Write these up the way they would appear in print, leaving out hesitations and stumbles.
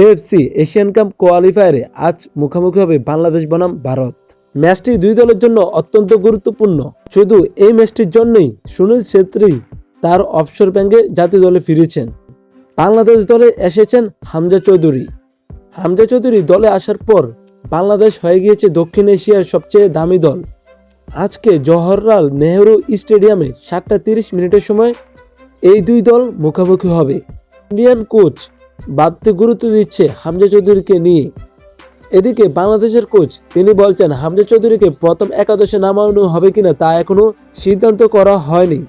AFC Asian cup কোয়ালিফায়ারে আজ মুখোমুখি হবে বাংলাদেশ বনাম ভারত। ম্যাচটি দুই দলের জন্য অত্যন্ত গুরুত্বপূর্ণ। শুধু এই ম্যাচটির জন্যই সুনীল ছেত্রী তার অবসর ব্যাঙ্গে জাতীয় দলে ফিরেছেন। বাংলাদেশ দলে এসেছেন হামজা চৌধুরী। হামজা চৌধুরী দলে আসার পর বাংলাদেশ হয়ে গিয়েছে দক্ষিণ এশিয়ার সবচেয়ে দামি দল। আজকে জওহরলাল নেহরু স্টেডিয়ামে 7:30 সময় এই দুই দল মুখোমুখি হবে। ইন্ডিয়ান কোচ বাড়তি গুরুত্ব দিচ্ছে হামজা চৌধুরীকে নিয়ে। এদিকে বাংলাদেশের কোচ তিনি বলছেন হামজা চৌধুরীকে প্রথম একাদশে নামানো হবে কিনা তা এখনো সিদ্ধান্ত করা হয়নি।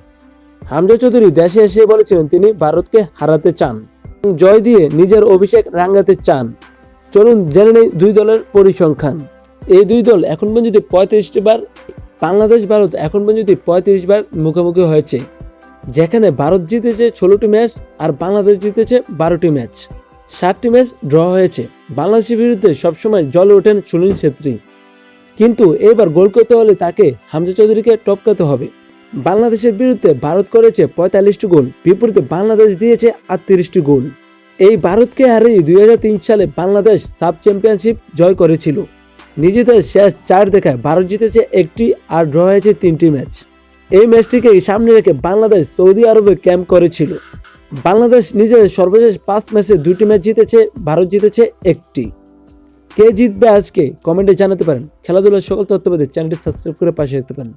হামজা চৌধুরী দেশে এসে বলেছিলেন তিনি ভারতকে হারাতে চান, জয় দিয়ে নিজের অভিষেক রাঙাতে চান। চলুন জেনে নেই দুই দলের পরিসংখ্যান। এই দুই দল এখন পর্যন্ত 35টি বার, বাংলাদেশ ভারত এখন পর্যন্ত 35 বার মুখোমুখি হয়েছে, যেখানে ভারত জিতেছে 16টি ম্যাচ আর বাংলাদেশ জিতেছে 12টি ম্যাচ। 7টি ম্যাচ ড্র হয়েছে। বাংলাদেশের বিরুদ্ধে সবসময় জ্বলে ওঠেন সুনীল ছেত্রী, কিন্তু এবার গোল করতে হলে তাকে হামজা চৌধুরীকে টপকাতে হবে। বাংলাদেশের বিরুদ্ধে ভারত করেছে 45টি গোল, বিপরীতে বাংলাদেশ দিয়েছে 38টি গোল। এই ভারতকে হারিয়ে 2003 সালে বাংলাদেশ সাব চ্যাম্পিয়নশিপ জয় করেছিল। নিজেদের শেষ 4 দেখায় ভারত জিতেছে 1টি আর ড্র হয়েছে 3টি ম্যাচ। এই ম্যাচটিকে সামনে রেখে বাংলাদেশ সৌদি আরবে ক্যাম্প করেছিল। বাংলাদেশ নিজেদের সর্বশেষ 5 ম্যাচে 2টি ম্যাচ জিতেছে, ভারত জিতেছে 1টি। কে জিতবে আজকে কমেন্টে জানাতে পারেন। খেলাধুলার সকল তথ্য পেতে চ্যানেলটি সাবস্ক্রাইব করে পাশে রাখতে পারেন।